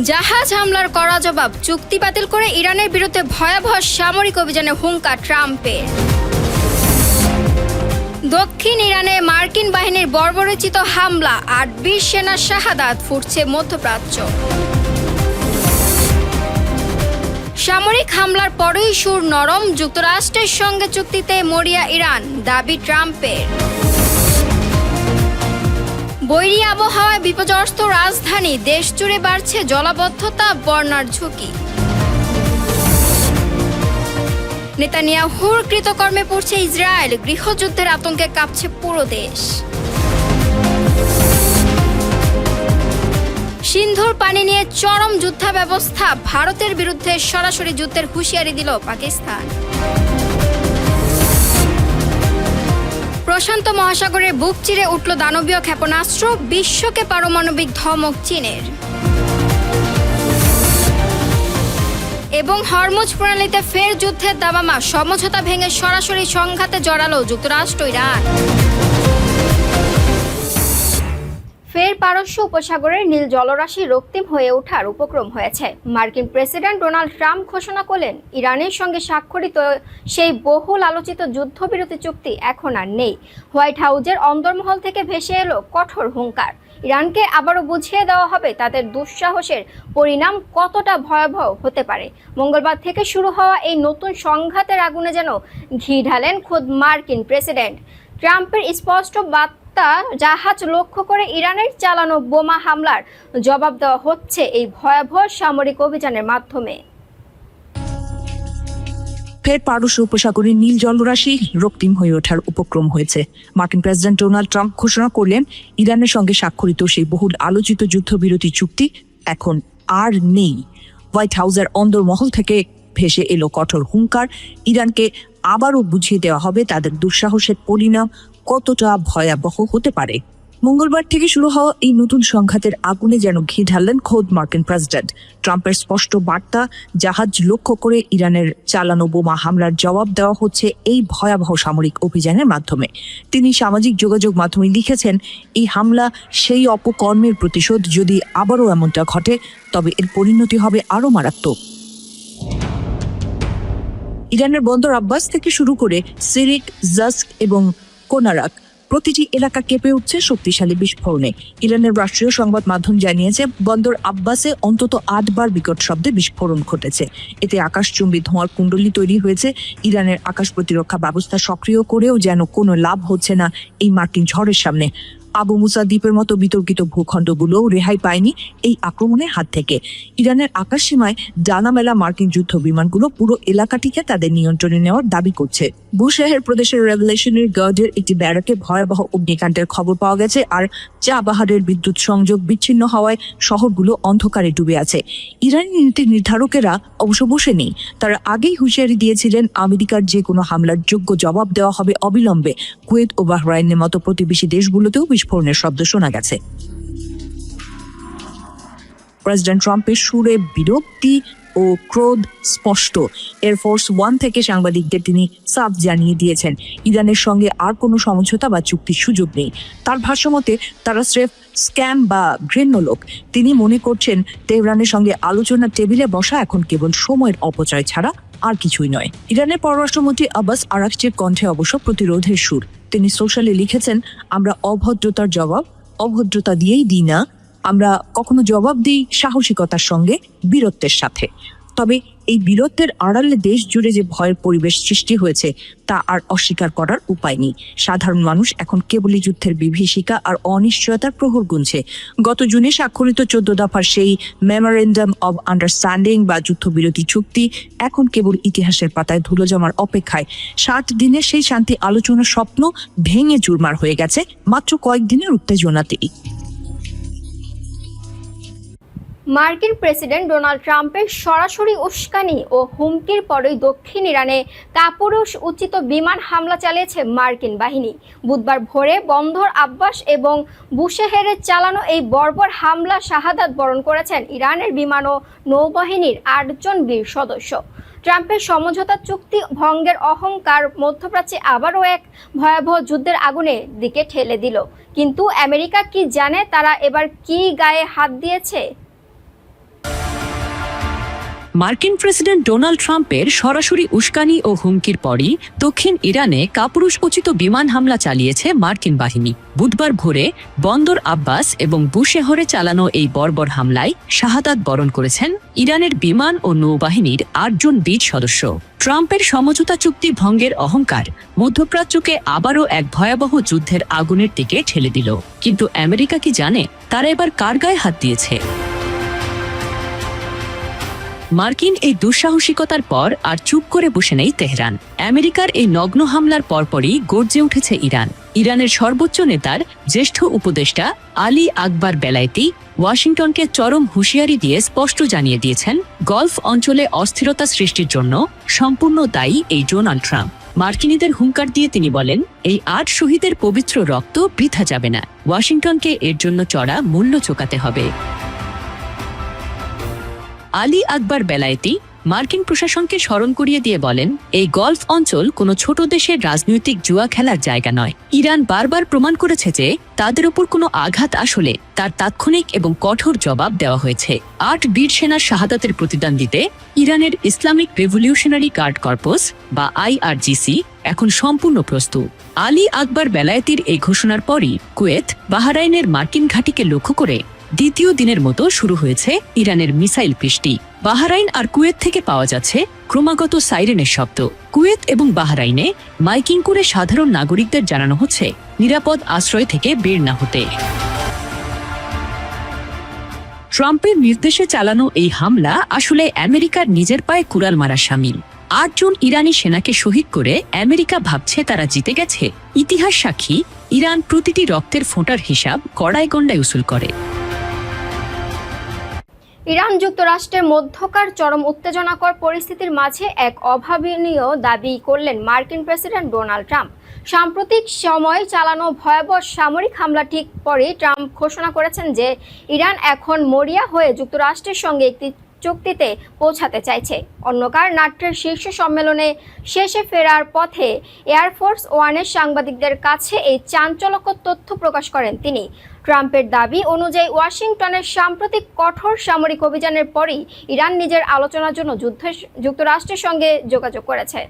জাহাজ হামলার কড়া জবাব, চুক্তি বাতিল করে ইরানের বিরুদ্ধে ভয়াবহ সামরিক অভিযানে হুঙ্কার ট্রাম্পের। দক্ষিণ ইরানে মার্কিন বাহিনীর বর্বরোচিত হামলা, ২৮ সেনার শাহাদাত, ফুটছে মধ্যপ্রাচ্য। সামরিক হামলার পরই সুর নরম, যুক্তরাষ্ট্রের সঙ্গে চুক্তিতে মরিয়া ইরান, দাবি ট্রাম্পের। বৈরী আবহাওয়ায় বিপর্যস্ত রাজধানী, দেশ জুড়ে বাড়ছে জলাবদ্ধতা, বন্যার ঝুঁকি। নেতানিয়াহুর কৃতকর্মে পড়ছে ইসরায়েল, গৃহযুদ্ধের আতঙ্কে কাঁপছে পুরো দেশ। সিন্ধুর পানি নিয়ে চরম যুদ্ধাব্যবস্থা, ভারতের বিরুদ্ধে সরাসরি যুদ্ধের হুঁশিয়ারি দিল পাকিস্তান। প্রশান্ত মহাসাগরের বুক চিরে উঠল দানবীয় ক্ষেপণাস্ত্র, বিশ্বকে পারমাণবিক ধমক চীনের। এবং হরমুজ প্রণালীতে ফের যুদ্ধের দামামা, সমঝোতা ভেঙে সরাসরি সংঘাতে জড়ালো যুক্তরাষ্ট্র ইরান। ফের পারস্য উপসাগরের নীল জলরাশি রক্তিম হয়ে ওঠার উপক্রম হয়েছে। মার্কিন প্রেসিডেন্ট ডোনাল্ড ট্রাম্প ঘোষণা করলেন, ইরানের সঙ্গে স্বাক্ষরিত সেই বহুল আলোচিত যুদ্ধবিরতি চুক্তি এখন আর নেই। হোয়াইট হাউসের অন্দরমহল থেকে ভেসে এলো কঠোর হুঙ্কার, ইরানকে আবারও বুঝিয়ে দেওয়া হবে তাদের দুঃসাহসের পরিণাম কতটা ভয়াবহ হতে পারে। মঙ্গলবার থেকে শুরু হওয়া এই নতুন সংঘাতের আগুনে যেন ঘি ঢালেন খোদ মার্কিন প্রেসিডেন্ট। ট্রাম্পের স্পষ্ট বার্তা, জাহাজ লক্ষ্য করে ইরানের চালানো বোমা হামলার জবাব দেওয়া হচ্ছে এই ভয়াবহ সামরিক অভিযানের মাধ্যমে। ফের পারস্য উপসাগরের নীল জলরাশি রক্তিম হয়ে ওঠার উপক্রম হয়েছে। মার্কিন প্রেসিডেন্ট ডোনাল্ড ট্রাম্প ঘোষণা করলেন, ইরানের সঙ্গে স্বাক্ষরিত সেই বহুল আলোচিত যুদ্ধবিরতি চুক্তি এখন আর নেই। হোয়াইট হাউসের অন্দরমহল থেকে ভেসে এলো কঠোর হুঙ্কার, ইরানকে আবারও বুঝিয়ে দেওয়া হবে তাদের দুঃসাহসের পরিণাম কতটা ভয়াবহ হতে পারে। মঙ্গলবার থেকে শুরু হওয়া এই নতুন সংঘাতের আগুনে যেন ঘি ঢাললেন খোদ মার্কিন প্রেসিডেন্ট। ট্রাম্পের স্পষ্ট বার্তা, জাহাজ লক্ষ্য করে ইরানের চালানো বোমা হামলার জবাব দেওয়া হচ্ছে এই ভয়াবহ সামরিক অভিযানের মাধ্যমে। তিনি সামাজিক যোগাযোগ মাধ্যমে লিখেছেন, এই হামলা সেই অপকর্মের প্রতিশোধ, যদি আবারও এমনটা ঘটে তবে এর পরিণতি হবে আরও মারাত্মক। ইরানের বন্দর আব্বাস থেকে শুরু করে সিরিক, জাস্ক এবং কোনারাক প্রতিটি এলাকা কেঁপে উঠছে শক্তিশালী বিস্ফোরণে। ইরানের রাষ্ট্রীয় সংবাদ মাধ্যম জানিয়েছে, বন্দর আব্বাসে অন্তত ৮ বার বিকট শব্দে বিস্ফোরণ ঘটেছে। এতে আকাশচুম্বী ধোঁয়ার কুণ্ডলী তৈরি হয়েছে। ইরানের আকাশ প্রতিরক্ষা ব্যবস্থা সক্রিয় করেও যেন কোনো লাভ হচ্ছে না এই মার্কিন ঝড়ের সামনে। আবু মুসা দ্বীপের মতো বিতর্কিত ভূখণ্ডগুলোও রেহাই পায়নি এই আক্রমণের হাত থেকে। ইরানের আকাশসীমায় ডানা মেলা মার্কিন যুদ্ধ বিমানগুলো পুরো এলাকাটিকে তাদের নিয়ন্ত্রণে নেওয়ার দাবি করছে। বুশেহের প্রদেশের রেভলিউশনারি গার্ডের একটি ব্যারাকে ভয়াবহ অগ্নিকাণ্ডের খবর পাওয়া গেছে, আর চাবাহারের বিদ্যুৎ সংযোগ বিচ্ছিন্ন হওয়ায় শহরগুলো অন্ধকারে ডুবে আছে। ইরানি নীতি নির্ধারকেরা অবশ্য বসে নেই। তারা আগেই হুঁশিয়ারি দিয়েছিলেন, আমেরিকার যে কোনো হামলার যোগ্য জবাব দেওয়া হবে অবিলম্বে। কুয়েত ও বাহরাইনের মতো প্রতিবেশী দেশগুলোতেও বিস্ফোরণের শব্দ শোনা গেছে। প্রেসিডেন্ট ট্রাম্পের সুরে বিরক্তি ও ক্রোধ স্পষ্ট। এয়ারফোর্স ওয়ান থেকে সাংবাদিকদের তিনি সাফ জানিয়ে দিয়েছেন, ইরানের সঙ্গে আর কোনো সমঝোতা বা চুক্তির সুযোগ নেই। তার ভাষ্যমতে তারা স্রেফ স্ক্যাম বা ঘৃণ্য লোক। তিনি মনে করছেন, তেহরানের সঙ্গে আলোচনার টেবিলে বসা এখন কেবল সময়ের অপচয় ছাড়া আর কিছুই নয়। ইরানের পররাষ্ট্রমন্ত্রী আব্বাস আরাকচির কণ্ঠে অবশ্য প্রতিরোধের সুর। তিনি সোশ্যালে লিখেছেন, আমরা অভদ্রতার জবাব অভদ্রতা দিয়েই দিই না, আমরা কখনো জবাব দিই সাহসিকতার সঙ্গে, বীরত্বের সাথে। তবে এই বীরত্বের আড়ালে দেশ জুড়ে যে ভয়ের পরিবেশ সৃষ্টি হয়েছে তা আর অস্বীকার করার উপায় নেই। সাধারণ মানুষ এখন কেবলই যুদ্ধের বিভীষিকা আর অনিশ্চয়তার প্রহর গুনছে। গত জুনে স্বাক্ষরিত 14 দফার সেই মেমোরেন্ডাম অব আন্ডারস্ট্যান্ডিং বা যুদ্ধবিরতি চুক্তি এখন কেবল ইতিহাসের পাতায় ধুলো জমার অপেক্ষায়। 60 দিনের সেই শান্তি আলোচনার স্বপ্ন ভেঙে চুরমার হয়ে গেছে মাত্র কয়েকদিনের উত্তেজনাতেই। মার্কিন প্রেসিডেন্ট ডোনাল্ড ট্রাম্পের সরাসরি উস্কানি ও হুমকির পরই দক্ষিণ ইরানে কাপুরুষ উচিত বিমান হামলা চালিয়েছে মার্কিন বাহিনী। বুধবার ভোরে বন্দর আব্বাস এবং বুশেহেরে চালানো এই বর্বর হামলা শাহাদাত বরণ করেছেন ইরানের বিমান ও নৌবাহিনীর 8 জন বীর সদস্য। ট্রাম্পের সমঝোতা চুক্তি ভঙ্গের অহংকার মধ্যপ্রাচ্যে আবারও এক ভয়াবহ যুদ্ধের আগুনের দিকে ঠেলে দিল। কিন্তু আমেরিকা কি জানে তারা এবার কি গায়ে হাত দিয়েছে? মার্কিন প্রেসিডেন্ট ডোনাল্ড ট্রাম্পের সরাসরি উস্কানি ও হুমকির পরই দক্ষিণ ইরানে কাপুরুষোচিত বিমান হামলা চালিয়েছে মার্কিন বাহিনী। বুধবার ভোরে বন্দর আব্বাস এবং বুশেহরে চালানো এই বর্বর হামলায় শাহাদাত বরণ করেছেন ইরানের বিমান ও নৌবাহিনীর 8 জন বীর সদস্য। ট্রাম্পের সমঝোতা চুক্তি ভঙ্গের অহংকার মধ্যপ্রাচ্যকে আবারও এক ভয়াবহ যুদ্ধের আগুনের দিকে ঠেলে দিল। কিন্তু আমেরিকা কি জানে তারা এবার কার গায়ে হাত দিয়েছে? মার্কিন এই দুঃসাহসিকতার পর আর চুপ করে বসে নেই তেহরান। আমেরিকার এই নগ্ন হামলার পরপরই গর্জে উঠেছে ইরান। ইরানের সর্বোচ্চ নেতার জ্যেষ্ঠ উপদেষ্টা আলী আকবর বেলায়েতি ওয়াশিংটনকে চরম হুঁশিয়ারি দিয়ে স্পষ্ট জানিয়ে দিয়েছেন, গলফ অঞ্চলে অস্থিরতা সৃষ্টির জন্য সম্পূর্ণ দায়ী এই ডোনাল্ড ট্রাম্প। মার্কিনীদের হুঙ্কার দিয়ে তিনি বলেন, এই 8 শহীদের পবিত্র রক্ত বৃথা যাবে না, ওয়াশিংটনকে এর জন্য চড়া মূল্য চোকাতে হবে। আলী আকবর বেলায়েতি মার্কিন প্রশাসনকে স্মরণ করিয়ে দিয়ে বলেন, এই গলফ অঞ্চল কোনো ছোট দেশের রাজনৈতিক জুয়া খেলার জায়গা নয়। ইরান বারবার প্রমাণ করেছে যে তাদের উপর কোনো আঘাত আসলে তার তাৎক্ষণিক এবং কঠোর জবাব দেওয়া হয়েছে। 8 বীর সেনার শাহাদাতের প্রতিদান দিতে ইরানের ইসলামিক রেভলিউশনারি গার্ড কর্পস বা IRGC এখন সম্পূর্ণ প্রস্তুত। আলী আকবর বেলায়েতির এই ঘোষণার পরই কুয়েত, বাহরাইনের মার্কিন ঘাঁটিকে লক্ষ্য করে দ্বিতীয় দিনের মতো শুরু হয়েছে ইরানের মিসাইল বৃষ্টি। বাহরাইন আর কুয়েত থেকে পাওয়া যাচ্ছে ক্রমাগত সাইরেনের শব্দ। কুয়েত এবং বাহরাইনে মাইকিং করে সাধারণ নাগরিকদের জানানো হচ্ছে নিরাপদ আশ্রয় থেকে বের না হতে। ট্রাম্পের নির্দেশে চালানো এই হামলা আসলে আমেরিকার নিজের পায়ে কুড়াল মারা শামিল। 8 জন ইরানি সেনাকে শহীদ করে আমেরিকা ভাবছে তারা জিতে গেছে। ইতিহাস সাক্ষী, ইরান প্রতিটি রক্তের ফোঁটার হিসাব গড়ায় গণ্ডায় উসুল করে। ইরান যুক্তরাষ্ট্রের মধ্যকার চরম উত্তেজনাকর পরিস্থিতির মাঝে এক অভাবনীয় দাবি করলেন মার্কিন প্রেসিডেন্ট ডোনাল্ড ট্রাম্প। সাম্প্রতিক সময়ে চালানো ভয়াবহ সামরিক হামলা ঠিক পরেই ট্রাম্প ঘোষণা করেছেন যে ইরান এখন মরিয়া হয়ে যুক্তরাষ্ট্রের সঙ্গে একটি চুক্তিতে পৌঁছাতে চাইছে। অন্যকার নাট্যের শীর্ষ সম্মেলনে শেষে ফেরার পথে এয়ারফোর্স ওয়ানের সাংবাদিকদের কাছে এই চাঞ্চল্যকর তথ্য প্রকাশ করেন তিনি। ট্রাম্পের দাবি অনুযায়ী ওয়াশিংটনের সাম্প্রতিক কঠোর সামরিক অভিযানের পরই ইরান নিজের আলোচনার জন্য যুক্তরাষ্ট্রের সঙ্গে যোগাযোগ করেছে।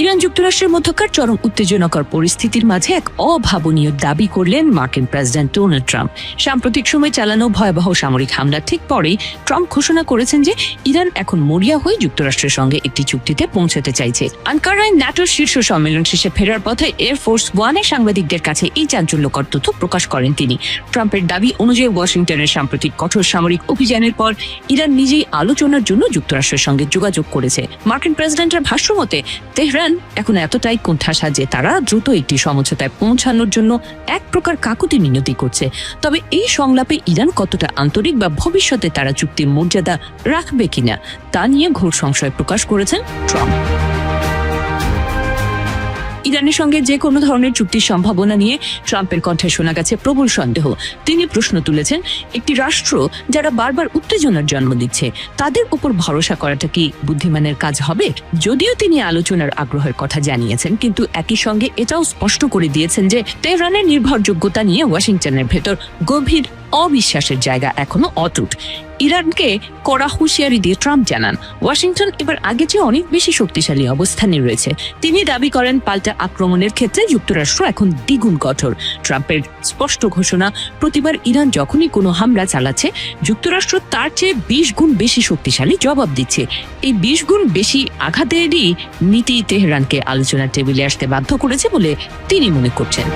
ইরান যুক্তরাষ্ট্রের মধ্যকার চরম উত্তেজনাকর পরিস্থিতির মাঝে এক অভাবনীয় দাবি করলেন মার্কিন প্রেসিডেন্ট ডোনাল্ড ট্রাম্প। সাম্প্রতিক সময়ে চালানো ভয়াবহ সামরিক হামলার ঠিক পরেই ট্রাম্প ঘোষণা করেছেন যে ইরান এখন মরিয়া হয়ে যুক্তরাষ্ট্রের সঙ্গে একটি চুক্তিতে পৌঁছাতে চাইছে। আনকারায় ন্যাটোর শীর্ষ সম্মেলন শেষে ফেরার পথে এয়ারফোর্স ওয়ানের সাংবাদিকদের কাছে এই চাঞ্চল্যকর তথ্য প্রকাশ করেন তিনি। ট্রাম্পের দাবি অনুযায়ী ওয়াশিংটনের সাম্প্রতিক কঠোর সামরিক অভিযানের পর ইরান নিজেই আলোচনার জন্য যুক্তরাষ্ট্রের সঙ্গে যোগাযোগ করেছে। মার্কিন প্রেসিডেন্টের ভাষ্য মতে তেহরান এখন এতটাই কোণঠাসা যে তারা দ্রুত একটি সমঝোতায় পৌঁছানোর জন্য এক প্রকার কাকুতি মিনতি করছে। তবে এই সংলাপে ইরান কতটা আন্তরিক বা ভবিষ্যতে তারা চুক্তির মর্যাদা রাখবে কিনা তা নিয়ে ঘোর সংশয় প্রকাশ করেছেন ট্রাম্প। ইরানের সঙ্গে যে কোনো ধরনের চুক্তির সম্ভাবনা নিয়ে ট্রাম্পের কণ্ঠে শোনা গেছে প্রবল সন্দেহ। তিনি প্রশ্ন তুলেছেন, একটি রাষ্ট্র যারা বারবার উত্তেজনার জন্ম দিচ্ছে তাদের উপর ভরসা করাটা কি বুদ্ধিমানের কাজ হবে? যদিও তিনি আলোচনার আগ্রহের কথা জানিয়েছেন, কিন্তু একই সঙ্গে এটাও স্পষ্ট করে দিয়েছেন যে তেহরানের নির্ভরযোগ্যতা নিয়ে ওয়াশিংটনের ভেতর গভীর অবিশ্বাসের জায়গা এখনো অটুট। ইরানকে কড়া হুঁশিয়ারি দিয়ে ট্রাম্প জানান, ওয়াশিংটন এবার আগে চেয়ে অনেক বেশি শক্তিশালী অবস্থানে রয়েছে। তিনি দাবি করেন পাল্টা আক্রমণের ক্ষেত্রে যুক্তরাষ্ট্র এখন দ্বিগুণ কঠোর। ট্রাম্পের স্পষ্ট ঘোষণা, প্রতিবার ইরান যখনই কোনো হামলা চালাচ্ছে যুক্তরাষ্ট্র তার চেয়ে 20 গুণ বেশি শক্তিশালী জবাব দিচ্ছে। এই 20 গুণ বেশি আঘাতেরই নীতি তেহরানকে আলোচনার টেবিলে আসতে বাধ্য করেছে বলে তিনি মনে করছেন।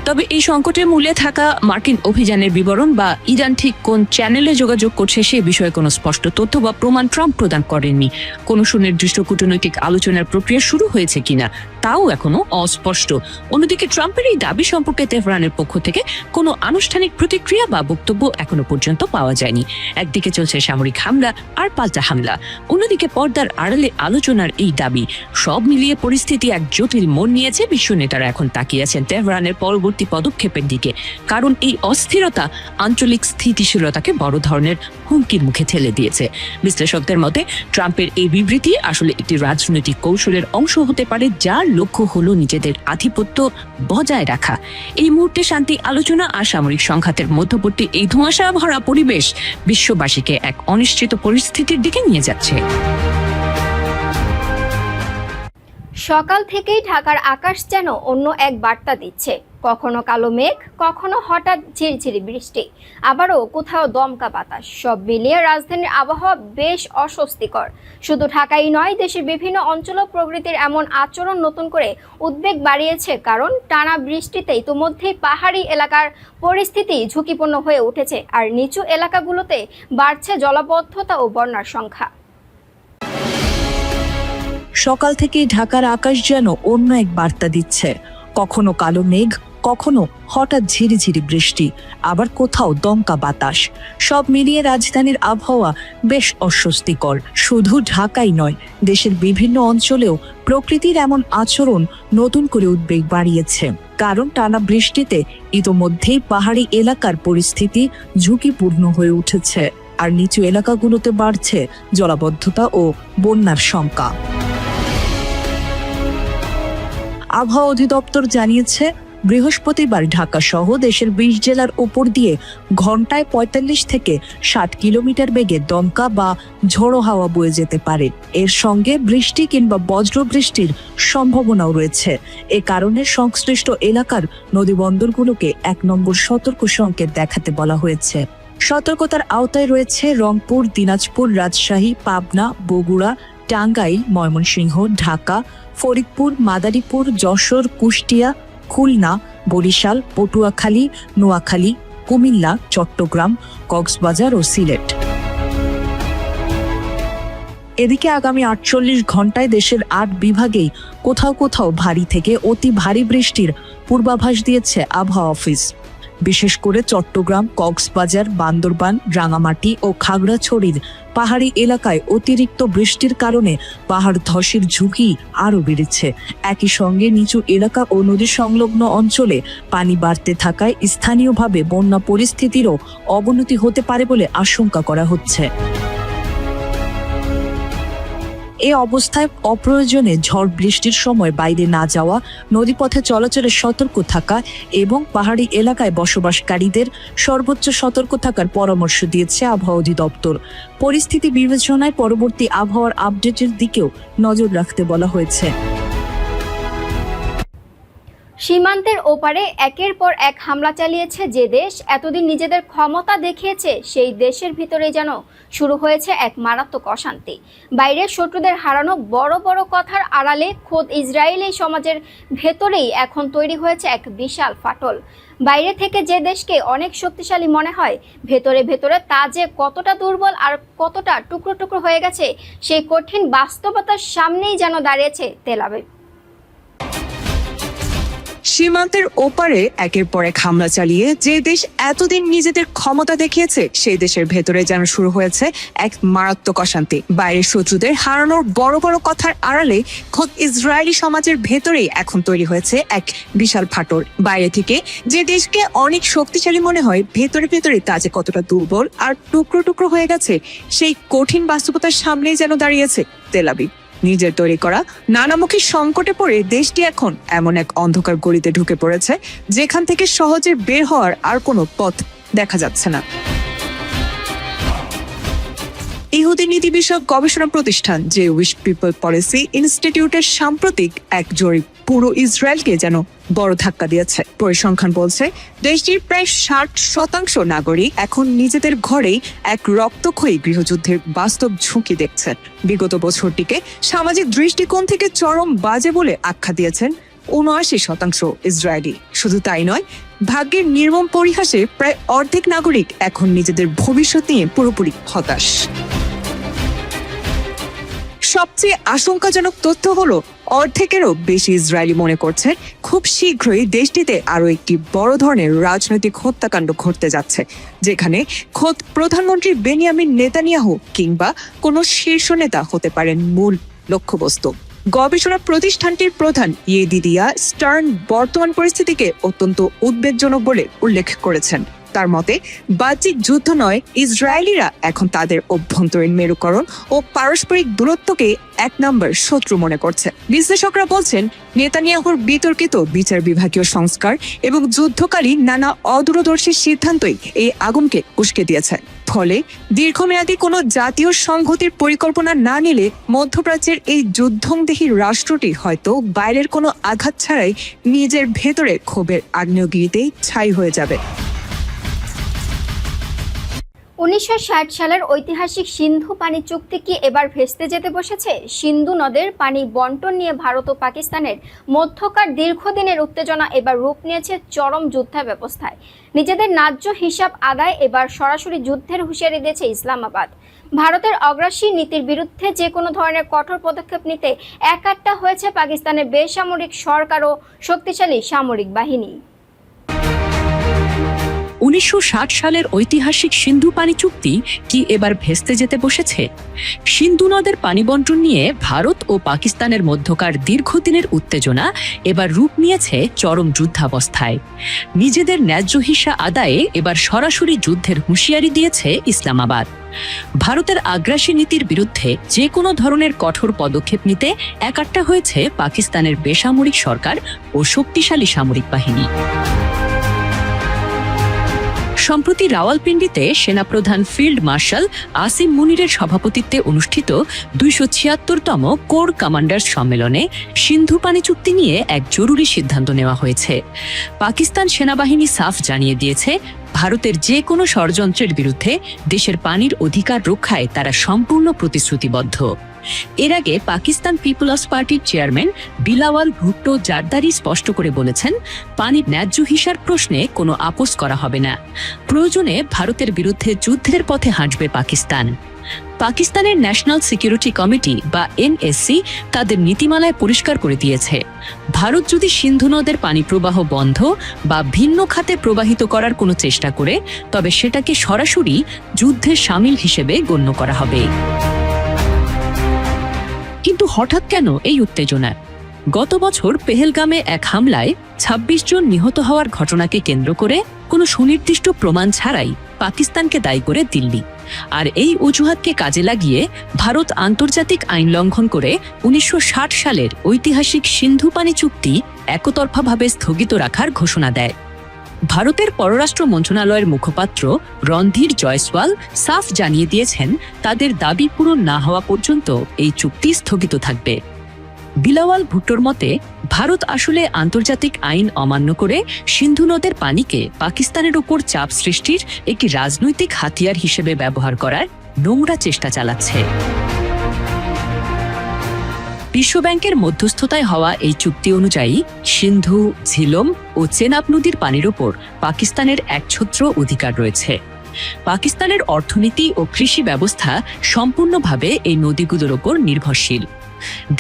তবে এই সংকটের মূলে থাকা মার্কিন অভিযানের বিবরণ বা ইরান ঠিক কোন চ্যানেলে যোগাযোগ করছে সে বিষয়ে কোনো স্পষ্ট তথ্য বা প্রমাণ ট্রাম্প প্রদান করেননি। কোনো সুনির্দিষ্ট কূটনৈতিক আলোচনার প্রক্রিয়া শুরু হয়েছে কিনা তাও এখনো অস্পষ্ট। অন্যদিকে ট্রাম্পের এই দাবি সম্পর্কে তেহরানের পক্ষ থেকে কোনো আনুষ্ঠানিক প্রতিক্রিয়া বা বক্তব্য এখনো পর্যন্ত পাওয়া যায়নি। একদিকে চলছে সামরিক হামলা আর পাল্টা হামলা, অন্যদিকে পর্দার আড়ালে আলোচনার এই দাবি। সব মিলিয়ে পরিস্থিতি এক জটিল মোড় নিয়েছে। বিশ্ব নেতারা এখন তাকিয়ে আছেন তেহরানের পরবর্তী পদক্ষেপের দিকে, কারণ এই অস্থিরতা আঞ্চলিক স্থিতিশীলতাকে বড় ধরনের হুমকির মুখে ঠেলে দিয়েছে। বিশ্লেষকদের মতে ট্রাম্পের এই বিবৃতি আসলে একটি রাজনৈতিক কৌশলের অংশ হতে পারে, যার লক্ষ্য হলো নিজেদের আধিপত্য বজায় রাখা। এই মুহূর্তে শান্তি আলোচনা আর সামরিক সংঘাতের মধ্যবর্তী এই ধোঁয়াশা ভরা পরিবেশ বিশ্ববাসীকে এক অনিশ্চিত পরিস্থিতির দিকে নিয়ে যাচ্ছে। সকাল থেকেই ঢাকার আকাশ যেন অন্য এক বার্তা দিচ্ছে। কখনো কালো মেঘ, কখনো হঠাৎ ঝিরঝিরি বৃষ্টি, আবারও কোথাও দমকা বাতাস। সব মিলিয়ে রাজধানীর আবহাওয়া বেশ অস্বস্তিকর। শুধু ঢাকাই নয়, দেশের বিভিন্ন অঞ্চলেও প্রকৃতির এমন আচরণ নতুন করে উদ্বেগ বাড়িয়েছে। কারণ টানা বৃষ্টিতে ইতোমধ্যেই পাহাড়ি এলাকার পরিস্থিতি ঝুঁকিপূর্ণ হয়ে উঠেছে, আর নিচু এলাকাগুলোতে বাড়ছে জলাবদ্ধতা ও বন্যার সংখ্যা। সকাল থেকে ঢাকার আকাশ যেন অন্য এক বার্তা দিচ্ছে। কখনো কালো মেঘ, কখনো হঠাৎ ঝিরিঝিরি বৃষ্টি, আবার কোথাও দমকা বাতাস। সব মিলিয়ে রাজধানীর আবহাওয়া বেশ অস্বস্তিকর। শুধু ঢাকাই নয়, দেশের বিভিন্ন অঞ্চলেও প্রকৃতির এমন আচরণ নতুন করে উদ্বেগ বাড়িয়েছে। কারণ টানা বৃষ্টিতে ইতোমধ্যেই পাহাড়ি এলাকার পরিস্থিতি ঝুঁকিপূর্ণ হয়ে উঠেছে, আর নিচু এলাকাগুলোতে বাড়ছে জলাবদ্ধতা ও বন্যার শঙ্কা। আবহাওয়া অধিদপ্তর জানিয়েছে, বৃহস্পতিবার ঢাকা সহ দেশের 20 জেলার উপর দিয়ে ঘন্টায় 45 থেকে 60 কিলোমিটার বেগে দমকা বা ঝোড়ো হাওয়া বয়ে যেতে পারে। এর সঙ্গে বৃষ্টি কিংবা বজ্র বৃষ্টির সম্ভাবনাও রয়েছে। এ কারণে সংশ্লিষ্ট এলাকার নদীবন্দরগুলোকে 1 নম্বর সতর্ক সংকেত দেখাতে বলা হয়েছে। সতর্কতার আওতায় রয়েছে রংপুর, দিনাজপুর, রাজশাহী, পাবনা, বগুড়া, টাঙ্গাইল, ময়মনসিংহ, ঢাকা, ফরিদপুর, মাদারীপুর, যশোর, কুষ্টিয়া, খুলনা, বরিশাল, পটুয়াখালী, নোয়াখালী, কুমিল্লা, চট্টগ্রাম, কক্সবাজার ও সিলেট। এদিকে আগামী 48 ঘন্টায় দেশের 8 বিভাগেই কোথাও কোথাও ভারী থেকে অতি ভারী বৃষ্টির পূর্বাভাস দিয়েছে আবহাওয়া অফিস। বিশেষ করে চট্টগ্রাম, কক্সবাজার, বান্দরবান, রাঙামাটি ও খাগড়াছড়ির পাহাড়ি এলাকায় অতিরিক্ত বৃষ্টির কারণে পাহাড় ধসের ঝুঁকি আরও বেড়েছে। একই সঙ্গে নিচু এলাকা ও নদী সংলগ্ন অঞ্চলে পানি বাড়তে থাকায় স্থানীয়ভাবে বন্যা পরিস্থিতিরও অবনতি হতে পারে বলে আশঙ্কা করা হচ্ছে। এ অবস্থায় অপ্রয়োজনে ঝড় বৃষ্টির সময় বাইরে না যাওয়া, নদীপথে চলাচলে সতর্ক থাকা এবং পাহাড়ি এলাকায় বসবাসকারীদের সর্বোচ্চ সতর্ক থাকার পরামর্শ দিয়েছে আবহাওয়া অধিদপ্তর। পরিস্থিতি বিবেচনায় পরবর্তী আবহাওয়ার আপডেটের দিকেও নজর রাখতে বলা হয়েছে। সীমান্তের ওপারে একের পর এক হামলা চালিয়েছে যে দেশ এতদিন নিজেদের ক্ষমতা দেখিয়েছে, সেই দেশের ভিতরে যেন শুরু হয়েছে এক মারাত্মক অশান্তি। বাইরের শত্রুদের হারানো বড় বড় কথার আড়ালে খোদ ইসরায়েলি সমাজের ভেতরেই এখন তৈরি হয়েছে এক বিশাল ফাটল। বাইরে থেকে যে দেশকে অনেক শক্তিশালী মনে হয়, ভেতরে ভেতরে তা যে কতটা দুর্বল আর কতটা টুকরো টুকরো হয়ে গেছে, সেই কঠিন বাস্তবতার সামনেই যেন দাঁড়িয়েছে তেল আবিব। সীমান্তের ওপারে একের পর এক হামলা চালিয়ে যে দেশ এতদিন নিজেদের ক্ষমতা দেখিয়েছে, সেই দেশের ভেতরে যেন শুরু হয়েছে এক মারাত্মক অশান্তি। বাইরের শত্রুদের হারানোর বড় বড় কথার আড়ালে খোদ ইসরায়েলি সমাজের ভেতরেই এখন তৈরি হয়েছে এক বিশাল ফাটল। বাইরে থেকে যে দেশকে অনেক শক্তিশালী মনে হয়, ভেতরে ভেতরে তা যে কতটা দুর্বল আর টুকরো টুকরো হয়ে গেছে, সেই কঠিন বাস্তবতার সামনেই যেন দাঁড়িয়েছে তেল আবিব। নিজের তৈরি করা নানামুখী সংকটে পড়ে দেশটি এখন এমন এক অন্ধকার গলিতে ঢুকে পড়েছে, যেখান থেকে সহজে বের হওয়ার আর কোনো পথ দেখা যাচ্ছে না। ইহুদি নীতি বিষয়ক গবেষণা প্রতিষ্ঠান জেউইশ পিপল পলিসি ইনস্টিটিউটের সাম্প্রতিক এক জরিপ পুরো ইসরায়েলকে যেন বড় ধাক্কা দিয়েছে। পরিসংখ্যান বলছে, দেশটির প্রায় 60% নাগরিক এখন নিজেদের ঘরেই এক রক্তক্ষয়ী গৃহযুদ্ধের বাস্তব ঝুঁকি দেখছেন। বিগত বছরটিকে সামাজিক দৃষ্টিকোণ থেকে চরম বাজে বলে আখ্যা দিয়েছেন 79% ইসরায়েলি। শুধু তাই নয়, ভাগ্যের নির্মম পরিহাসে প্রায় অর্ধেক নাগরিক এখন নিজেদের ভবিষ্যৎ নিয়ে পুরোপুরি হতাশ। সবচেয়ে আশঙ্কাজনক তথ্য হলো, অর্ধেকেরও বেশি ইসরায়েলি মনে করছে খুব শীঘ্রই দেশটিতে আরো একটি বড় ধরনের রাজনৈতিক হত্যাকাণ্ড ঘটতে যাচ্ছে, যেখানে খোদ প্রধানমন্ত্রী বেনিয়ামিন নেতানিয়াহু কিংবা কোনো শীর্ষ নেতা হতে পারেন মূল লক্ষ্যবস্তু। গবেষণা প্রতিষ্ঠানটির প্রধান ইয়েদিদিয়া স্টার্ন বর্তমান পরিস্থিতিকে অত্যন্ত উদ্বেগজনক বলে উল্লেখ করেছেন। তার মতে বাহ্যিক যুদ্ধ নয়, ইসরায়েলিরা এখন তাদের অভ্যন্তরীণ মেরুকরণ ও পারস্পরিক দূরত্বকে 1 নম্বর শত্রু মনে করছে। বিশ্লেষকরা বলছেন, নেতানিয়াহুর বিতর্কিত বিচার বিভাগীয় সংস্কার এবং যুদ্ধকালীন নানা অদূরদর্শী সিদ্ধান্তই এই আগুনকে উস্কে দিয়েছে। ফলে দীর্ঘমেয়াদী কোনো জাতীয় সংহতির পরিকল্পনা না নিলে মধ্যপ্রাচ্যের এই যুদ্ধংদেহী রাষ্ট্রটি হয়তো বাইরের কোনো আঘাত ছাড়াই নিজের ভেতরে ক্ষোভের আগ্নেয়গিরিতেই ছাই হয়ে যাবে। 1960 সালের ঐতিহাসিক সিন্ধু পানি চুক্তি কি এবার ভেস্তে যেতে বসেছে? সিন্ধু নদের পানি বন্টন নিয়ে ভারত ও পাকিস্তানের মধ্যকার দীর্ঘদিনের উত্তেজনা এবার রূপ নিয়েছে চরম যুদ্ধাবস্থায়। নিজেদের ন্যায্য হিসাব আদায় এবার সরাসরি যুদ্ধের হুঁশিয়ারি দিয়েছে ইসলামাবাদ। ভারতের অগ্রাসী নীতির বিরুদ্ধে যে কোনো ধরনের কঠোর পদক্ষেপ নিতে একাট্টা হয়েছে পাকিস্তানের বেসামরিক সরকার ও শক্তিশালী সামরিক বাহিনী। 1960 সালের ঐতিহাসিক সিন্ধু পানি চুক্তি কি এবার ভেস্তে যেতে বসেছে? সিন্ধু নদের পানি বন্টন নিয়ে ভারত ও পাকিস্তানের মধ্যকার দীর্ঘদিনের উত্তেজনা এবার রূপ নিয়েছে চরম যুদ্ধাবস্থায়। নিজেদের ন্যায্য হিসা আদায়ে এবার সরাসরি যুদ্ধের হুঁশিয়ারি দিয়েছে ইসলামাবাদ। ভারতের আগ্রাসী নীতির বিরুদ্ধে যে কোনো ধরনের কঠোর পদক্ষেপ নিতে একাট্টা হয়েছে পাকিস্তানের বেসামরিক সরকার ও শক্তিশালী সামরিক বাহিনী। সম্প্রতি রাওয়ালপিন্ডিতে সেনাপ্রধান ফিল্ড মার্শাল আসিম মুনিরের সভাপতিত্বে অনুষ্ঠিত 276তম কোর কমান্ডার্স সম্মেলনে সিন্ধু পানি চুক্তি নিয়ে এক জরুরি সিদ্ধান্ত নেওয়া হয়েছে। পাকিস্তান সেনাবাহিনী সাফ জানিয়ে দিয়েছে, ভারতের যে কোনো ষড়যন্ত্রের বিরুদ্ধে দেশের পানির অধিকার রক্ষায় তারা সম্পূর্ণ প্রতিশ্রুতিবদ্ধ। এর আগে পাকিস্তান পিপলস পার্টির চেয়ারম্যান বিলাওয়াল ভুট্টো জারদারি স্পষ্ট করে বলেছেন, পানির ন্যায্য হিসার প্রশ্নে কোনো আপোস করা হবে না। প্রয়োজনে ভারতের বিরুদ্ধে যুদ্ধের পথে হাঁটবে পাকিস্তান। পাকিস্তানের ন্যাশনাল সিকিউরিটি কমিটি বা এনএসসি তাদের নীতিমালায় পরিষ্কার করে দিয়েছে, ভারত যদি সিন্ধু নদের পানি প্রবাহ বন্ধ বা ভিন্ন খাতে প্রবাহিত করার কোনো চেষ্টা করে, তবে সেটাকে সরাসরি যুদ্ধের শামিল হিসেবে গণ্য করা হবে। কিন্তু হঠাৎ কেন এই উত্তেজনা? গত বছর পেহেলগামে এক হামলায় ২৬ জন নিহত হওয়ার ঘটনাকে কেন্দ্র করে কোনো সুনির্দিষ্ট প্রমাণ ছাড়াই পাকিস্তানকে দায়ী করে দিল্লি। আর এই অজুহাতকে কাজে লাগিয়ে ভারত আন্তর্জাতিক আইন লঙ্ঘন করে 1960 সালের ঐতিহাসিক সিন্ধু পানি চুক্তি একতরফাভাবে স্থগিত রাখার ঘোষণা দেয়। ভারতের পররাষ্ট্র মন্ত্রণালয়ের মুখপাত্র রণধীর জয়সওয়াল সাফ জানিয়ে দিয়েছেন, তাদের দাবি পূরণ না হওয়া পর্যন্ত এই চুক্তি স্থগিত থাকবে। বিলাওয়াল ভুট্টোর মতে, ভারত আসলে আন্তর্জাতিক আইন অমান্য করে সিন্ধু নদের পানিকে পাকিস্তানের উপর চাপ সৃষ্টির একটি রাজনৈতিক হাতিয়ার হিসেবে ব্যবহার করার নোংরা চেষ্টা চালাচ্ছে। বিশ্বব্যাংকের মধ্যস্থতায় হওয়া এই চুক্তি অনুযায়ী সিন্ধু, ঝিলম ও চেনাব নদীর পানির ওপর পাকিস্তানের একছত্র অধিকার রয়েছে। পাকিস্তানের অর্থনীতি ও কৃষি ব্যবস্থা সম্পূর্ণভাবে এই নদীগুলোর ওপর নির্ভরশীল।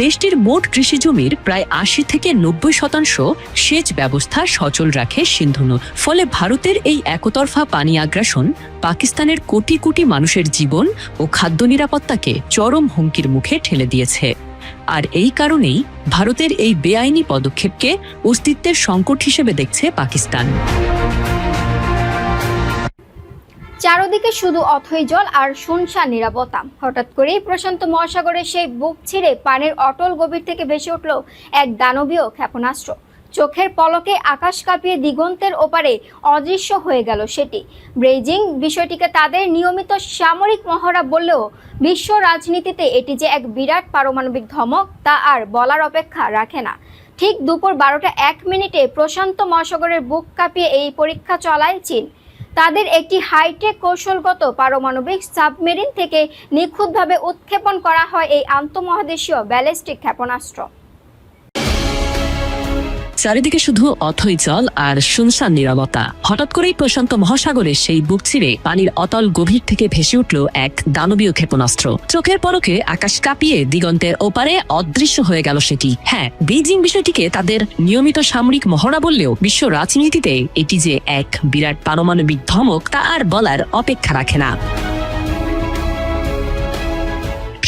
দেশটির মোট কৃষি জমির প্রায় ৮০ থেকে ৯০% সেচ ব্যবস্থা সচল রাখে সিন্ধু নদ। ফলে ভারতের এই একতরফা পানি আগ্রাসন পাকিস্তানের কোটি কোটি মানুষের জীবন ও খাদ্য নিরাপত্তাকে চরম হুমকির মুখে ঠেলে দিয়েছে। আর এই কারণেই ভারতের এই বেআইনি পদক্ষেপকে অস্তিত্বের সংকট হিসেবে দেখছে পাকিস্তান। চারদিকে শুধু অথই জল আর শুনশান নীরবতা। হঠাৎ করেই প্রশান্ত মহাসাগরের সেই বুক ছিঁড়ে পানির অটল গভীর থেকে ভেসে উঠল এক দানবীয় ক্ষেপণাস্ত্র। চোখের পলকে আকাশ কাঁপিয়ে দিগন্তের ওপারে অদৃশ্য হয়ে গেল সেটি। বেইজিং বিষয়টিকে তাদের নিয়মিত সামরিক মহড়া বললেও বিশ্ব রাজনীতিতে এটি যে এক বিরাট পারমাণবিক ধমক তা আর বলার অপেক্ষা রাখে না। ঠিক দুপুর 12টা 1 মিনিটে প্রশান্ত মহাসাগরের বুক কাঁপিয়ে এই পরীক্ষা চলায় চীন। তাদের একটি হাইটেক কৌশলগত পারমাণবিক সাবমেরিন থেকে নিখুঁতভাবে উৎক্ষেপণ করা হয় এই আন্তঃমহাদেশীয় ব্যালিস্টিক ক্ষেপণাস্ত্র। চারিদিকে শুধু অথই জল আর শুনশান নীরবতা। হঠাৎ করেই প্রশান্ত মহাসাগরের সেই বুক ছিঁড়ে পানির অতল গভীর থেকে ভেসে উঠল এক দানবীয় ক্ষেপণাস্ত্র। চোখের পলকে আকাশ কাঁপিয়ে দিগন্তের ওপারে অদৃশ্য হয়ে গেল সেটি। হ্যাঁ, বেইজিং বিষয়টিকে তাদের নিয়মিত সামরিক মহড়া বললেও বিশ্ব রাজনীতিতে এটি যে এক বিরাট পারমাণবিক ধমক তা আর বলার অপেক্ষা রাখে না।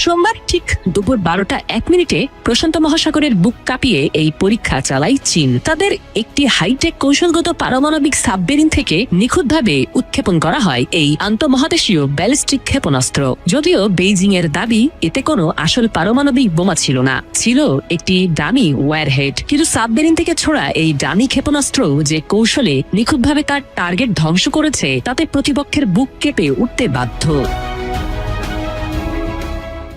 সোমবার ঠিক দুপুর 12:01 প্রশান্ত মহাসাগরের বুক কাঁপিয়ে এই পরীক্ষা চালায় চীন। তাদের একটি হাইটেক কৌশলগত পারমাণবিক সাবমেরিন থেকে নিখুঁতভাবে উৎক্ষেপণ করা হয় এই আন্তঃমহাদেশীয় ব্যালিস্টিক ক্ষেপণাস্ত্র। যদিও বেইজিং এর দাবি এতে কোনো আসল পারমাণবিক বোমা ছিল না, ছিল একটি ডামি ওয়্যারহেড। কিন্তু সাবমেরিন থেকে ছোড়া এই ডামি ক্ষেপণাস্ত্র যে কৌশলে নিখুঁতভাবে তার টার্গেট ধ্বংস করেছে তাতে প্রতিপক্ষের বুক কেঁপে উঠতে বাধ্য।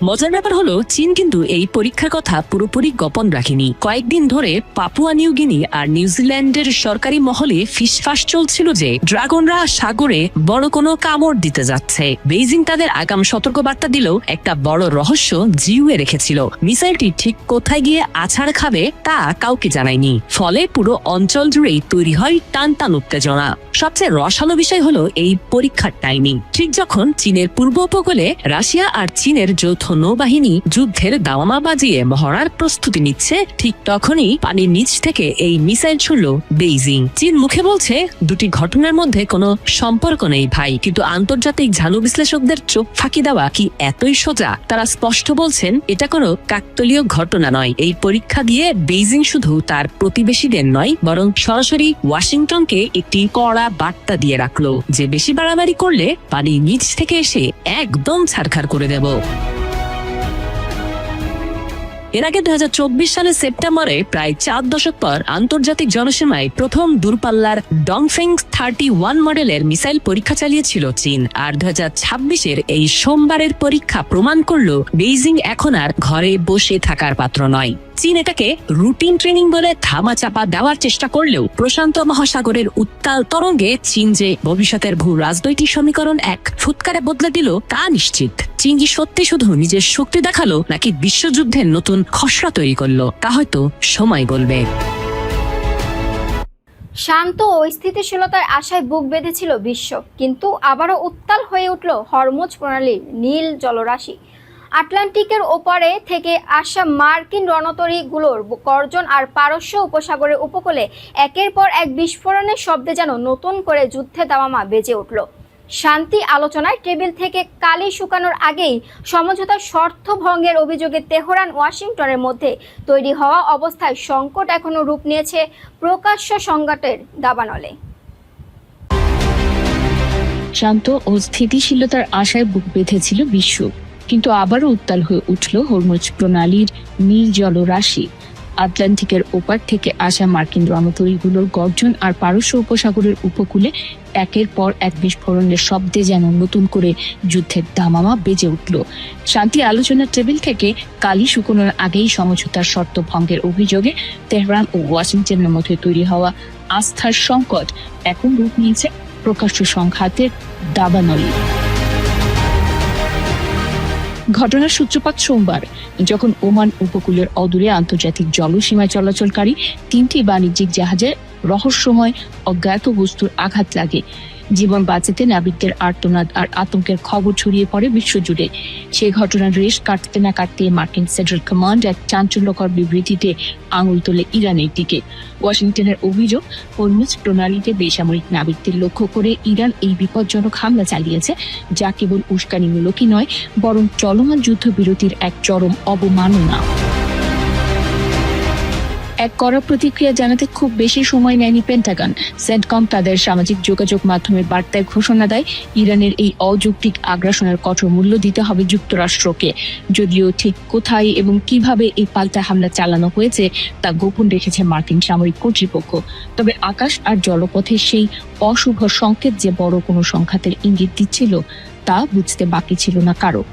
মজার ব্যাপার হলো চীন কিন্তু এই পরীক্ষার কথা পুরোপুরি গোপন রাখেনি। কয়েকদিন ধরে পাপুয়া নিউ গিনি আর নিউজিল্যান্ডের সরকারি মহলে ফিসফাস চলছিল যে ড্রাগনরা সাগরে বড় কোনো কামড় দিতে যাচ্ছে। বেইজিং তাদের আগাম সতর্কবার্তা দিলেও একটা বড় রহস্য জিউয়ে রেখেছিল। মিসাইলটি ঠিক কোথায় গিয়ে আছাড় খাবে তা কাউকে জানায়নি। ফলে পুরো অঞ্চল জুড়েই তৈরি হয় টান টান উত্তেজনা। সবচেয়ে রসালো বিষয় হলো এই পরীক্ষার টাইমিং। ঠিক যখন চীনের পূর্ব উপকূলে রাশিয়া আর চীনের যৌথ নৌবাহিনী যুদ্ধের দাওয়ামা বাজিয়ে মহড়ার প্রস্তুতি নিচ্ছে, ঠিক তখনই পানির নিচ থেকে এই মিসাইল ছুড়ল বেইজিং। চীন মুখে বলছে দুটি ঘটনার মধ্যে কোনো সম্পর্ক নেই ভাই, কিন্তু আন্তর্জাতিক ঝানু বিশ্লেষকদের চোখ ফাঁকি দেওয়া কি এতই সোজা? তারা স্পষ্ট বলছেন এটা কোনো কাকতালীয় ঘটনা নয়। এই পরীক্ষা দিয়ে বেইজিং শুধু তার প্রতিবেশীদের নয় বরং সরাসরি ওয়াশিংটনকে একটি কড়া বার্তা দিয়ে রাখলো যে বেশি বাড়াবাড়ি করলে পানির নিচ থেকে এসে একদম ছারখার করে দেব। এর আগে 2024 সালের সেপ্টেম্বরে প্রায় 4 দশক পর আন্তর্জাতিক জনসীমায় প্রথম দূরপাল্লার ডংফেং 31 মডেলের মিসাইল পরীক্ষা চালিয়েছিল চীন। আর 2026-এর এই সোমবারের পরীক্ষা প্রমাণ করলো বেইজিং এখন আর ঘরে বসে থাকার পাত্র নয়। চীন এটাকে রুটিন ট্রেনিং বলে ধামাচাপা দেওয়ার চেষ্টা করলেও প্রশান্ত মহাসাগরের উত্তাল তরঙ্গে চীন যে ভবিষ্যতের ভূ রাজনৈতিক সমীকরণ এক ফুৎকারে বদলে দিল তা নিশ্চিত। চীন কি সত্যি শুধু নিজের শক্তি দেখালো নাকি বিশ্বযুদ্ধের নতুন খসড়া তৈরি করলো তা হয়তো সময় বলবে। শান্ত ও স্থিতিশীলতার আশায় বুক বেঁধেছিল বিশ্ব, কিন্তু আবারও উত্তাল হয়ে উঠল হরমুজ প্রণালীর নীল জলরাশি। আটলান্টিকের ওপারে থেকে আসা মার্কিন রণতরীগুলোর গর্জন আর পারস্য উপসাগরের উপকূলে একের পর এক বিস্ফোরণের শব্দে যেন নতুন করে যুদ্ধে দামামা বেজে উঠল। শান্তি আলোচনায় টেবিল থেকে কালি শুকানোর আগেই সমঝোতার শর্ত ভঙ্গের অভিযোগে তেহরান ওয়াশিংটনের মধ্যে তৈরি হওয়া অবস্থায় সংকট এখনো রূপ নিয়েছে প্রকাশ্য সংঘাতের দাবানলে। শান্ত ও স্থিতিশীলতার আশায় বুক বেঁধেছিল বিশ্ব, কিন্তু আবারও উত্তাল হয়ে উঠল হরমুজ প্রণালীর নীল জলরাশি। আটলান্টিকের ওপার থেকে আসা মার্কিন রণতরীগুলোর গর্জন আর পারস্য উপসাগরের উপকূলে একের পর এক বিস্ফোরণের শব্দে যেন নতুন করে যুদ্ধের দামামা বেজে উঠল। শান্তি আলোচনার টেবিল থেকে কালি শুকনোর আগেই সমঝোতার শর্ত ভঙ্গের অভিযোগে তেহরান ও ওয়াশিংটনের মধ্যে তৈরি হওয়া আস্থার সংকট এখন রূপ নিয়েছে প্রকাশ্য সংঘাতের দাবানলে। ঘটনার সূত্রপাত সোমবার, যখন ওমান উপকূলের অদূরে আন্তর্জাতিক জলসীমায় চলাচলকারী 3টি বাণিজ্যিক জাহাজে রহস্যময় অজ্ঞাত বস্তুর আঘাত লাগে। জীবন বাঁচাতে নাবিকদের আর্তনাদ আর আতঙ্কের খবর ছড়িয়ে পড়ে বিশ্বজুড়ে। সেই ঘটনার রেশ কাটতে না কাটতে মার্কিন সেন্ট্রাল কমান্ড এক চাঞ্চল্যকর বিবৃতিতে আঙুল তোলে ইরানের দিকে। ওয়াশিংটনের অভিযোগ, হরমুজ প্রণালীতে বেসামরিক নাবিকদের লক্ষ্য করে ইরান এই বিপজ্জনক হামলা চালিয়েছে, যা কেবল উস্কানিমূলকই নয় বরং চলমান যুদ্ধবিরতির এক চরম অবমাননা। এক কড়া প্রতিক্রিয়া জানাতে খুব বেশি সময় নেয়নি পেন্টাগন। সেন্টকম তাদের সামাজিক যোগাযোগ মাধ্যমের বার্তায় ঘোষণা দেয় ইরানের এই অযৌক্তিক আগ্রাসনের কঠোর মূল্য দিতে হবে যুক্তরাষ্ট্রকে। যদিও ঠিক কোথায় এবং কিভাবে এই পাল্টা হামলা চালানো হয়েছে তা গোপন রেখেছে মার্কিন সামরিক কর্তৃপক্ষ। তবে আকাশ আর জলপথে সেই অশুভ সংকেত যে বড় কোনো সংঘাতের ইঙ্গিত দিচ্ছিল তা বুঝতে বাকি ছিল না কারো।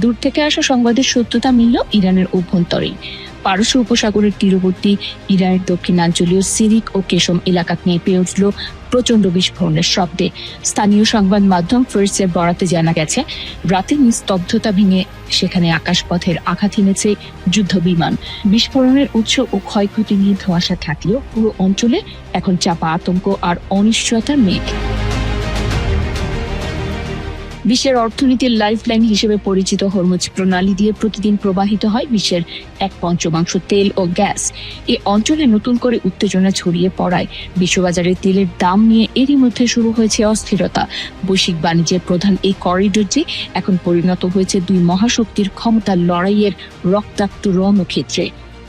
দূর থেকে আসা সংবাদের সত্যতা মিলল ইরানের অভ্যন্তরেই। পারস্য উপসাগরের তীরবর্তী ইরানের দক্ষিণাঞ্চলীয় সিরিক ও কেশম এলাকা কেঁপে উঠল প্রচন্ড বিস্ফোরণের শব্দে। স্থানীয় সংবাদ মাধ্যম ফার্সের বরাতে জানা গেছে, রাতে নিস্তব্ধতা ভেঙে সেখানে আকাশপথের আঘাত এনেছে যুদ্ধ বিমান। বিস্ফোরণের উৎস ও ক্ষয়ক্ষতি নিয়ে ধোঁয়াশা থাকলেও পুরো অঞ্চলে এখন চাপা আতঙ্ক আর অনিশ্চয়তার মেঘ। বিশ্বের অর্থনীতির লাইফলাইন হিসেবে পরিচিত হরমুজ প্রণালী দিয়ে প্রতিদিন প্রবাহিত হয় বিশ্বের 1/5 তেল ও গ্যাস। এই অঞ্চলে নতুন করে উত্তেজনা ছড়িয়ে পড়ায় বিশ্ববাজারে তেলের দাম নিয়ে এরই মধ্যে শুরু হয়েছে অস্থিরতা। বৈশ্বিক বাণিজ্যের প্রধান এই করিডোরটি এখন পরিণত হয়েছে দুই মহাশক্তির ক্ষমতার লড়াইয়ের রক্তাক্ত রণক্ষেত্রে।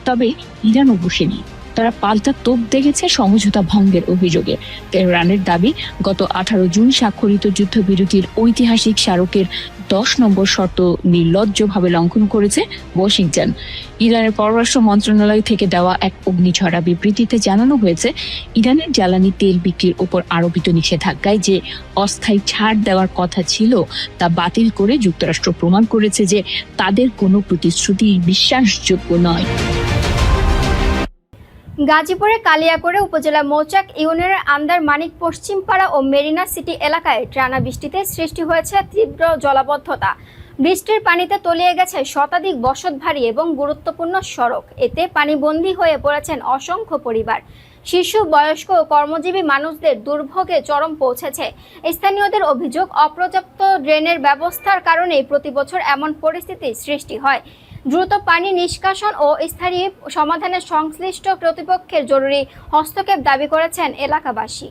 তবে ইরানও বসেনি, তারা পাল্টা তোপ দেখেছে সমঝোতা ভঙ্গের অভিযোগে। তেহরানের দাবি, গত 18 জুন স্বাক্ষরিত যুদ্ধবিরতির ঐতিহাসিক স্মারকের 10 নম্বর শর্ত নির্লজ্জভাবে লঙ্ঘন করেছে ওয়াশিংটন। ইরানের পররাষ্ট্র মন্ত্রণালয় থেকে দেওয়া এক অগ্নিঝরা বিবৃতিতে জানানো হয়েছে, ইরানের জ্বালানি তেল বিক্রির উপর আরোপিত নিষেধাজ্ঞায় যে অস্থায়ী ছাড় দেওয়ার কথা ছিল তা বাতিল করে যুক্তরাষ্ট্র প্রমাণ করেছে যে তাদের কোনো প্রতিশ্রুতি বিশ্বাসযোগ্য নয়। গাজীপুরের কালিয়াকৈর উপজেলা মৌচাক ইউনিয়নের আন্দার মানিক পশ্চিমপাড়া ও মেরিনা সিটি এলাকায় টানা বৃষ্টিতে সৃষ্টি হয়েছে তীব্র জলাবদ্ধতা। বৃষ্টির পানিতে তলিয়ে গেছে শতাধিক বসতবাড়ি এবং গুরুত্বপূর্ণ সড়ক। এতে পানিবন্দী হয়ে পড়েছেন অসংখ্য পরিবার। শিশু, বয়স্ক ও কর্মজীবী মানুষদের দুর্ভোগে চরম পৌঁছেছে। স্থানীয়দের অভিযোগ, অপর্যাপ্ত ড্রেনের ব্যবস্থার কারণেই প্রতিবছর এমন পরিস্থিতির সৃষ্টি হয়। দ্রুত পানি নিষ্কাশন ও স্থায়ী সমাধানে সংশ্লিষ্ট কর্তৃপক্ষের জরুরি হস্তক্ষেপ দাবি করেছেন এলাকাবাসী।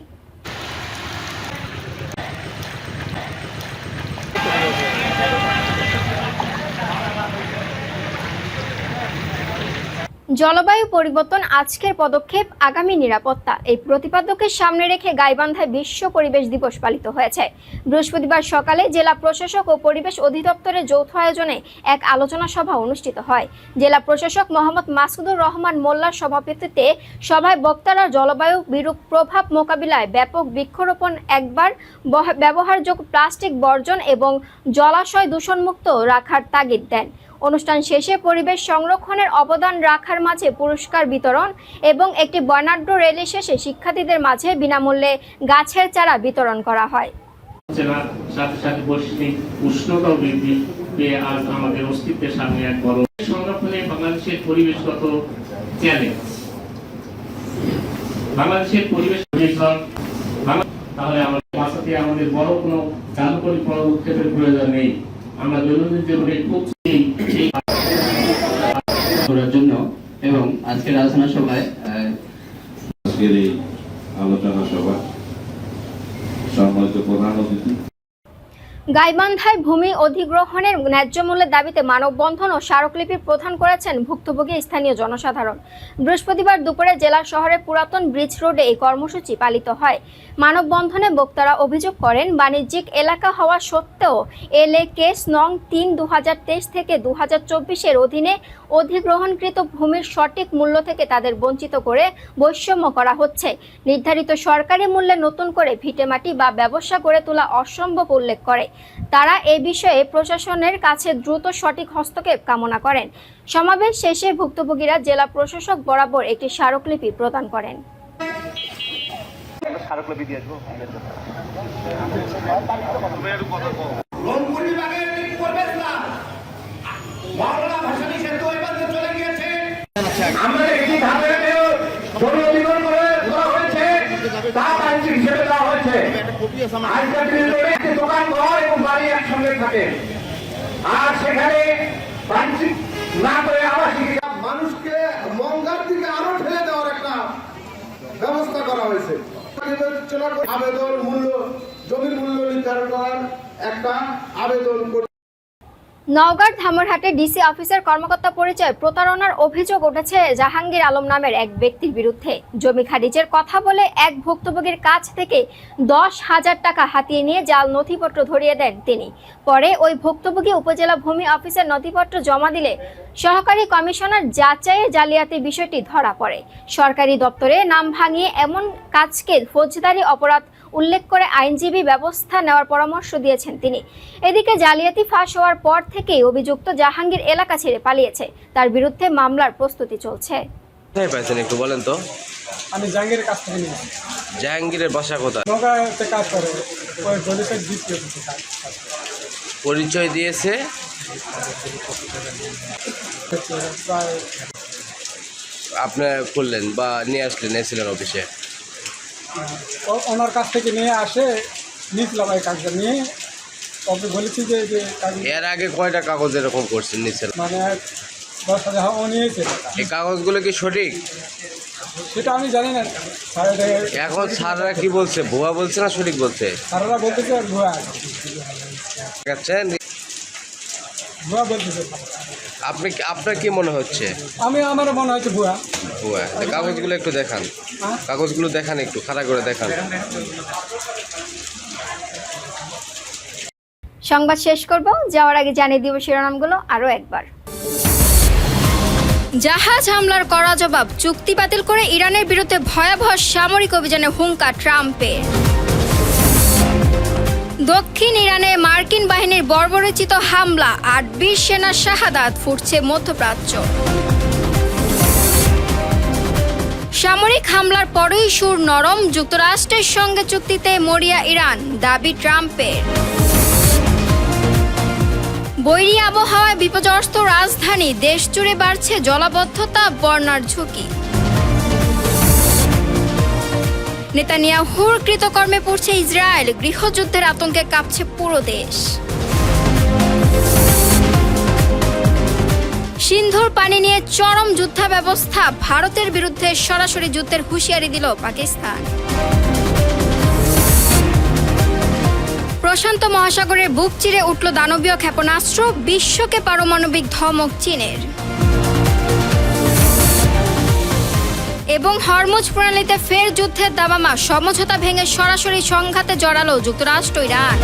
জলবায়ু পরিবর্তন আজকের পদক্ষেপ, আগামী নিরাপত্তা, এই প্রতিপাদ্যকে সামনে রেখে গাইবান্ধায় বিশ্ব পরিবেশ দিবস পালিত হয়েছে। বৃহস্পতিবার সকালে জেলা প্রশাসক ও পরিবেশ অধিদপ্তরের যৌথ আয়োজনে এক আলোচনা সভা অনুষ্ঠিত হয়। জেলা প্রশাসক মোহাম্মদ মাসুদুর রহমান মোল্লার সভাপতিত্বে সভায় বক্তারা জলবায়ু বিরূপ প্রভাব মোকাবিলায় ব্যাপক বৃক্ষরোপণ, একবার ব্যবহারযোগ্য প্লাস্টিক বর্জন এবং জলাশয় দূষণমুক্ত রাখার তাগিদ দেন। অনুষ্ঠান শেষে পরিবেশ সংরক্ষণের অবদান রাখার মাঝে পুরস্কার বিতরণ এবং একটি বর্ণাঢ্য র্যালি শেষে শিক্ষার্থীদের মাঝে বিনামূল্যে গাছের চারা বিতরণ করা হয়। সাথে সাথে বৈশ্বিক উষ্ণতা বৃদ্ধি পেয়ে আজ আমাদের অস্তিত্বের সামনে এক বড় সংরক্ষণে বাংলাদেশের পরিবেশগত চ্যালেঞ্জ। বাংলাদেশের পরিবেশ তাহলে আমাদের বড় কোনো কার্যকরী পদক্ষেপের প্রয়োজন নেই। আমরা দৈনন্দিন জীবনে করার জন্য এবং আজকের আলোচনা সভায় সম্মানিত প্রধান অতিথি। গাইবান্ধায় ভূমি অধিগ্রহণের ন্যায্য মূল্যের দাবিতে মানববন্ধন ও স্মারকলিপি প্রদান করেছেন ভুক্তভোগী স্থানীয় জনসাধারণ। বৃহস্পতিবার দুপুরে জেলা শহরের পুরাতন ব্রিজ রোডে এই কর্মসূচি পালিত হয়। মানববন্ধনে বক্তারা অভিযোগ করেন, বাণিজ্যিক এলাকা হওয়া সত্ত্বেও এলএ কেস নং ৩/২০২৩ থেকে ২০২৪-এর অধীনে অধিগ্রহণকৃত ভূমির সঠিক মূল্য থেকে তাদের বঞ্চিত করে বৈষম্য করা হচ্ছে। নির্ধারিত সরকারি মূল্যে নতুন করে ভিটেমাটি বা ব্যবসা গড়ে তোলা অসম্ভব উল্লেখ করে। তারা এ বিষয়ে প্রশাসনের কাছে দ্রুত সঠিক হস্তক্ষেপ কামনা করেন। সমাবেশ শেষে ভুক্তভোগীরা জেলা প্রশাসক বরাবর একটি স্মারকলিপি প্রদান করেন। আর সেখানে না করে মানুষকে মঙ্গার দিকে আরো ঠেলে দেওয়ার একটা ব্যবস্থা করা হয়েছে। আবেদন মূল্য, জমির মূল্য নির্ধারণ করার একটা আবেদন। নওগাঁর ধামরহাটে ডিসি অফিসের কর্মকর্তা পরিচয় প্রতারণার অভিযোগ উঠেছে জাহাঙ্গীর আলম নামের এক ব্যক্তির বিরুদ্ধে। জমি খারিজের কথা বলে এক ভুক্তভোগীর কাছ থেকে 10,000 টাকা হাতিয়ে নিয়ে জাল নথিপত্র ধরিয়ে দেন তিনি। পরে ওই ভুক্তভোগী উপজেলা ভূমি অফিসের নথিপত্র জমা দিলে সহকারী কমিশনার যাচাইয়ে জালিয়াতি বিষয়টি ধরা পড়ে। সরকারি দপ্তরে নাম ভাঙিয়ে এমন কাজকে ফৌজদারি অপরাধ উল্লেখ করে আইনজীবী ব্যবস্থা নেওয়ার পরামর্শ দিয়েছেন তিনি। এদিকে জালিয়াতি ফাঁস হওয়ার পর থেকেই অভিযুক্ত জাহাঙ্গীর এলাকা ছেড়ে পালিয়েছে। তার বিরুদ্ধে মামলার প্রস্তুতি চলছে। কোথায় পাইছেন একটু বলেন তো? আমি জাহাঙ্গীরের কাছ থেকে নিয়েছি। জাহাঙ্গীরের বাসা কোথায়? নওগাঁতে কাজ করে, ওই দলিতের দ্বিতীয় কাজ। পরিচয় দিয়েছে প্রায়। আপনি করলেন বা নিয়ে আসলেন, এসেছিলেন অফিসে? ওনার কাছ থেকে নিয়ে আসে, নিয়েছিলাম এই কাজটা নিয়ে ওকে বলেছি যে এর আগে কয়টা কাগজ এরকম করছেন নিছেন? মানে 10,000 ও নিয়েছে টাকা। এই কাগজগুলো কি সঠিক? সেটা আমি জানি না এখন স্যাররা কি বলছে, ভুয়া বলছে না সঠিক বলছে? স্যারেরা বলতেছে ভুয়া দেখছেন? ভুয়া বলতেছে। আপনার কি মনে হচ্ছে? আমারও মনে হচ্ছে ভুয়া। ভুয়া? তো কাগজগুলো একটু দেখান, কাগজগুলো দেখান, একটু খাড়া করে দেখান। সংবাদ শেষ করব, যাওয়ার আগে জানিয়ে দিব শিরোনামগুলো আরও একবার। জাহাজ হামলার কড়া জবাব, চুক্তি বাতিল করে ইরানের বিরুদ্ধে ভয়াবহ সামরিক অভিযানে হুঙ্কার ট্রাম্পের। দক্ষিণ ইরানে মার্কিন বাহিনীর বর্বরোচিত হামলা, 8-20 সেনার শাহাদাত, ফুটছে মধ্যপ্রাচ্য। সামরিক হামলার পরই সুর নরম, যুক্তরাষ্ট্রের সঙ্গে চুক্তিতে মরিয়া ইরান, দাবি ট্রাম্পের। বৈরী আবহাওয়ায় বিপর্যস্ত রাজধানী, দেশ জুড়ে বাড়ছে জলাবদ্ধতা, বন্যার ঝুঁকি। নেতানিয়াহুর কৃতকর্মে পড়ছে ইসরায়েল, গৃহযুদ্ধের আতঙ্কে কাঁপছে পুরো দেশ। সিন্ধুর পানি নিয়ে চরম যুদ্ধাব্যবস্থা, ভারতের বিরুদ্ধে সরাসরি যুদ্ধের হুঁশিয়ারি দিল পাকিস্তান। প্রশান্ত মহাসাগরের বুক চিরে উঠল দানবীয় ক্ষেপণাস্ত্র, বিশ্বকে পারমাণবিক ধমক চীনের। এবং হরমুজ প্রণালীতে ফের যুদ্ধের দামামা, সমঝোতা ভেঙে সরাসরি সংঘাতে জড়ালো যুক্তরাষ্ট্র ইরান।